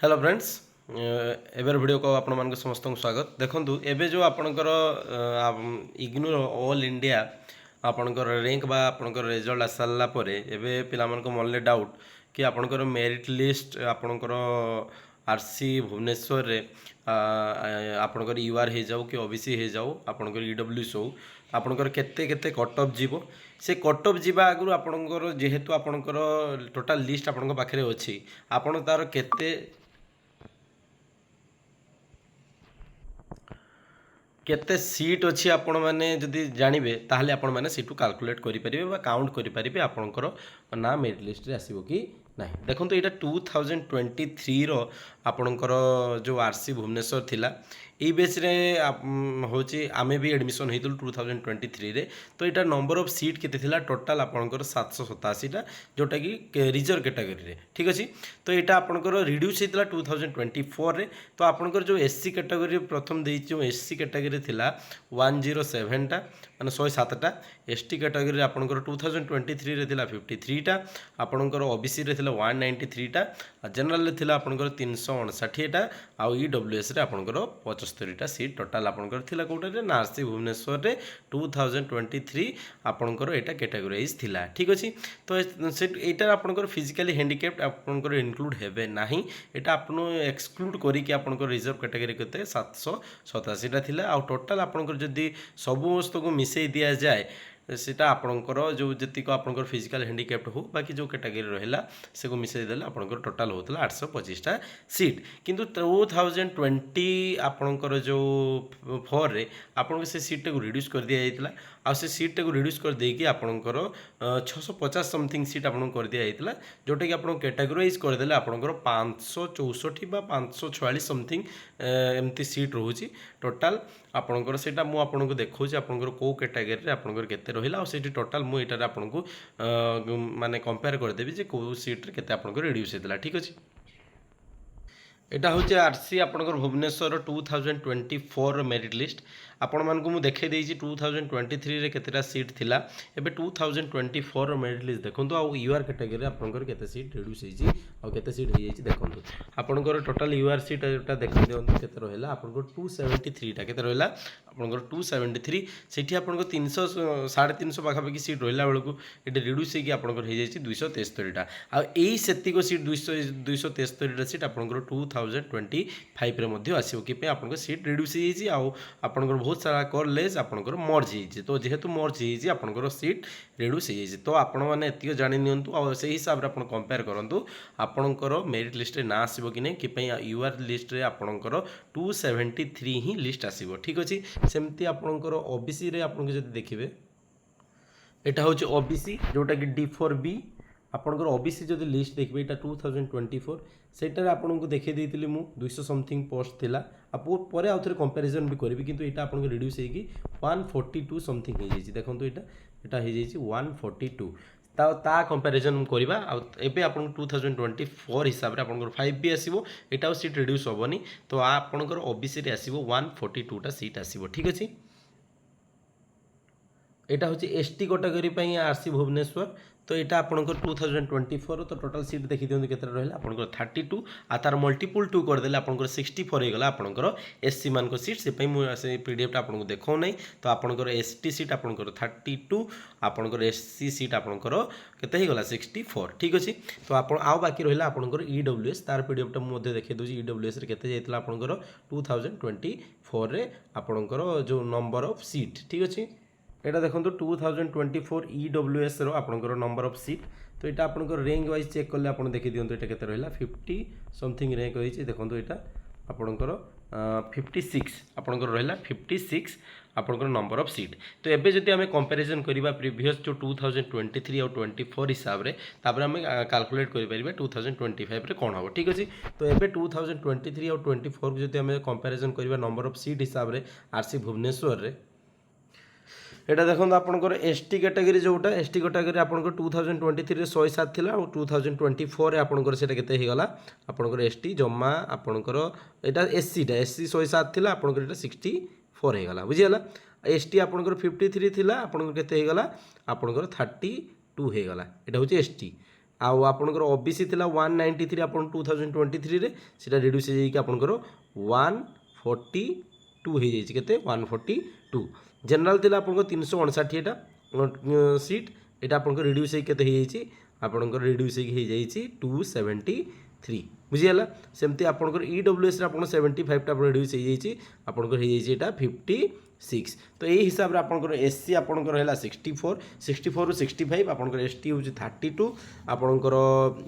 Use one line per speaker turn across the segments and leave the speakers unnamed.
Hello friends एबर video को आपण मान समस्त स्वागत देखंतु एबे जो आपणकर इग्नोर ऑल इंडिया आपणकर रैंक बा आपणकर रिजल्ट आसाला परे एबे पिला मन को मनले डाउट कि आपणकर मेरिट लिस्ट आपणकर आरसी भुवनेश्वर रे आपणकर यूआर हो जाऊ कि ओबीसी हो जाऊ आपणकर ईडब्ल्यूएस हो आपणकर केते केते कट ऑफ जीवो से कट ऑफ जीवा आगु आपणकर जेहेतु आपणकर टोटल लिस्ट आपणक पाखरे अछि आपण तार केते केते सीट अच्छी आपण मैंने जदि जानवे ताहले आपण मैंने सीटू कैलकुलेट करेंगे काउंट करेंगे आपणकर ना मेरिट लिस्ट रे आसीबो कि ना देखो तो यहाँ 2023 आपणकर जो आरसी भुवनेश्वर थिला এই বেসরে হচ্ছে আমি भी एडमिशन होइतु 2023 रे तो यहाँ नंबर ऑफ सीट केते थिला टोटाल आपणकर 787टा जोटा कि रिजर्व कैटेगरी रे ठीक अछि तो यहाँ आपणकर रिड्यूस होइतला 2024 रे तो आपणकर जो एससी कैटेगरी प्रथम देइछि जो एससी कैटेगरी थिला 107टा माने 107टा एसटी कैटेगरी आपणकर 2023 रे थिला 53टा आपणकर ओबीसी रे थिला 193टा जनरल रे थिला आपणकर 359टा आ ईडब्ल्यूएस रे आपणकर 75टा सीट टोटाल आपणकर थिला कोटा ना आरसी भुवनेश्वर रे 2023 आपणकर एटा कैटेगराइज थिला ठीक अछि तो से एटा आपणकर फिजिकली हैंडिकैप्ड आपणकर इनक्लूड हेबे नाही एटा आपण एक्सक्लूड करी कि आपणकर रिजर्व कैटेगरी केते 787टा थिला आ टोटाल आपणकर जदी सब वस्तु को मिसई दिया जाए सेटा आपणकर जो जतिक आपणकर फिजिकल हैंडिकैप्ड हो बाकी जो कैटेगरी रहिला से को मिसई देले आपणकर टोटाल होतला 825टा सीट किंतु 2020 आपणकर जो 4 रे आपणकर से सीट को रिड्यूस कर दिया जाइतला आ से सीट को रिड्यूस कर देकी आपणकर 650 समथिंग सीट आपन कर दिया जाइतला जोटा कि आपन कैटेगराइज कर देले आपणकर 564 बा 546 समथिंग एमती सीट रहूची टोटाल आपणकर सेटा मु आपनको देखौची आपणकर को कैटेगरी रे आपणकर केते रहिला और सेठी टोटाल मु एटारे आपनको माने कंपेयर कर देबी जे को सीट रे केते आपणकर रिड्यूस हेतला ठीक अछि एटा हूँ आरसी आपणकर भुवनेश्वर 2024 मेरिट लिस्ट आपण मानक मु देखे देइछि 2023 रे केतेटा सीट थिला एबे 2024 मेरिट लिस्ट देखंतु आ यूआर कैटेगरी आपणकर केते सीट रिड्यूस हेछि आ केते सीट हे जाइछि देखंतु आपणकर टोटल यूआर सीट एटा देख दियंतु केते रहला आपणकर 273 टा केते रहला आपणकर 273 सेठी आपणकर 300 350 पाखापाखि सीट रहला बेलकु एटा रिड्यूस हेकि आपणकर हे जाइछि 273 टा आ एई सेतिको सीट 273 टा सीट आपणकर 2025 रे मध्ये आसीबो कि पे आपणकर सीट रिड्यूस हे जाइछि आ आपणकर बहुत सारा कॉलेज आपणकर मर्ज होइछि तो जेहेतु मर्ज होइछि आपणकर सीट रिड्यूस होइछि तो आपण माने एतिक जानि नियंतु और से हिसाब रे आपण कंपेयर करंतु आपणकर मेरिट लिस्ट रे ना आसीबो कि नै कि पे यूआर लिस्ट रे आपणकर 273 ही लिस्ट आसीबो ठीक अछि सेमति आपणकर ओबीसी रे आपण जदि देखिबे एटा होछि ओबीसी जोटा कि D4B आपणकर ओबीसी जदि लिस्ट देखबे एटा 2024 सेटार आपनको देखै देइतिली मु 200 समथिंग पोस्ट थिला आपो परे आउथरे कंपैरिजन भी करबी किंतु एटा आपनको रिड्यूस हेकी 142 समथिंग हे जाइछि देखंतु एटा हे जाइछि 142 ता कंपैरिजन करबा आ एबे आपन 2024 हिसाब रे आपनकर 5 भी आसीबो एटा सीट रिड्यूस होबनी तो आपनकर ओबीसी रे आसीबो 142 टा सीट आसीबो ठीक अछि एटा होची एसटी कैटेगरी पई आरसी भुवनेश्वर तो यहाँ आपंकर 2024 तो टोटाल सीट देखी दिखाते केते रहा आपंकर 32 आ तार मल्टीपुल 2 करदे आपंकर 64 होगा आपंकर एससी मान सीट से पीडीएफ आपको देखो नहीं तो आपंकर एसटी सीट आपंकर 32 आपंकर एससी सीट आपंकर केते ही गला 64 ठीक अच्छे तो आप आउ बाकी रहा आपंकर ईडब्ल्यूएस तार पीडीएफ मुझे देखा दूसरी ईडब्ल्यूएस केते जाइतला आपंकर 2024 रे आपंकर जो नंबर ऑफ सीट ठीक अच्छे एटा देखो 2024 ईडब्ल्यूएस रो आपनकर नंबर ऑफ सीट तो यहाँ आपनकर रैंक वाइज चेक कले आपन देखि दियंतु एटा केते रहला 50 समथिंग रैंक होइछि देखंतु एटा आपनकर 56 आपनकर रहला 56 आपनकर नंबर ऑफ सीट तो एबे जदि हमें कंपैरिजन करबा प्रीवियस जो 2023 और 24 हिसाब रे तापर हमें कैलकुलेट करि परिबा 2025 रे कोन हो ठीक अछि तो एबे 2023 और 24 को जदि हमें कंपैरिजन करबा नंबर ऑफ सीट हिसाब रे आरसी भुवनेश्वर रे एटा देखो आपंकर एसटी कैटेगरी जोटा एसटी कैटेगरी आपंकर 2023 107 थिला और 2024 रे आपंकर सेटा केते हे गला आपंकर एसटी जम्मा आपंकर एटा एससी 107 थिला आपंकर एटा 64 हे गला बुझियला एसटी आपंकर 53 थिला आपंकर केते हे गला आपंकर 32 हे गला एटा होची एसटी आउ आपणकर ओबीसी थिला 193 आपण 2023 रे सेटा रिड्यूस हो जाइए आपणकर 142 हो जाइए केते 142 जनरल थिला आपणकर 359 एटा सीट एटा आपणकर रिड्यूस हो केते हो जाइए आपणकर रिड्यूस हो जाइए 273 बुझीगला सेमती आपणकर ईडब्ल्यूएस आप 75 टा रिड्यूस हो जाइए आपणकर हो जाइए 56 तो यही हिसाब से आपंकर एससी आपंकर है 64 64 ରୁ 65 आपंकर एसटी हूँ 32 आपंकर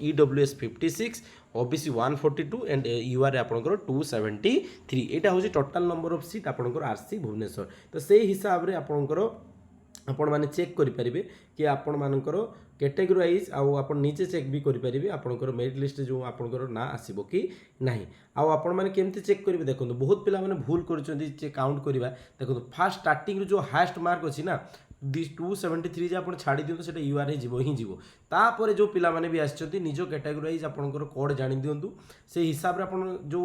ईडब्ल्यूएस 56 ओबीसी 142 एंड यूआर आपंकर 273 यहाँ हूँ टोटाल नंबर ऑफ सीट आपंकर आरसी भुवनेश्वर तो से हिसाब से आपंकर आपण मैंने चेक करेंगे कि आपण मानकर कैटेगरी वाइज आउ आप निजे चेक भी करेंगे आपंकर मेरिट लिस्ट जो आपंकर ना आसब कि नहीं आउ आपण मैंने केमती चेक करेंगे देखो बहुत पिला माने भूल कर काउंट करवा देखो फास्ट स्टार्टिंग जो हाएस्ट मार्क अच्छी ना 273 जे आप छाड़ी दिखाँ से यूआर ही जीव तापर जो पिला माने भी आसछंती निज कैटेगरी वाइज आपंकर कोड जानी दिंतु से हिसाब से आप जो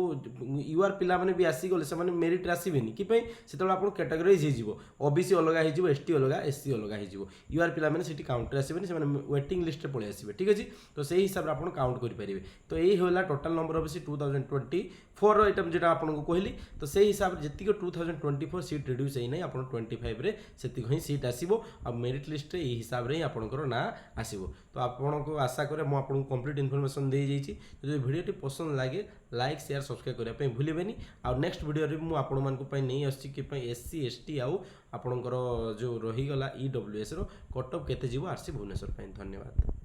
यूआर पिला माने भी आसीगले से मेरिट आसबेनि कि से आप कैटेगोराइज हो ओबीसी अलग हो एसटी अलग एससी अलग हो यूआर पिला माने सेठी काउंटर आसबेनि से वेटिंग लिस्ट पलि आसबे ठीक अच्छे तो से हिसाब से आप काउंट करेंगे तो यही होला टोटाल नंबर ऑफ 2024 आइटम जो आपको कहली तो से हिसाब से जी 2024 सीट रिड्यूस होना आप 25 रे से ही सीट आसो आ मेरिट लिस्ट यही हिसाब से ही आपंकर ना आसो तो आपको आशा करे मुझे कंप्लीट इनफॉरमेशन दे जाइए जो वीडियोटी पसंद लगे लाइक शेयर सब्सक्राइब करने भूलें आ नेक्स्ट वीडियो में मुझे नहीं आसी कि एससी एसटी आउ आपंकर जो रहीगला ईडब्ल्यूएस रो कटअप केते जीव आरसी भुवनेश्वर धन्यवाद।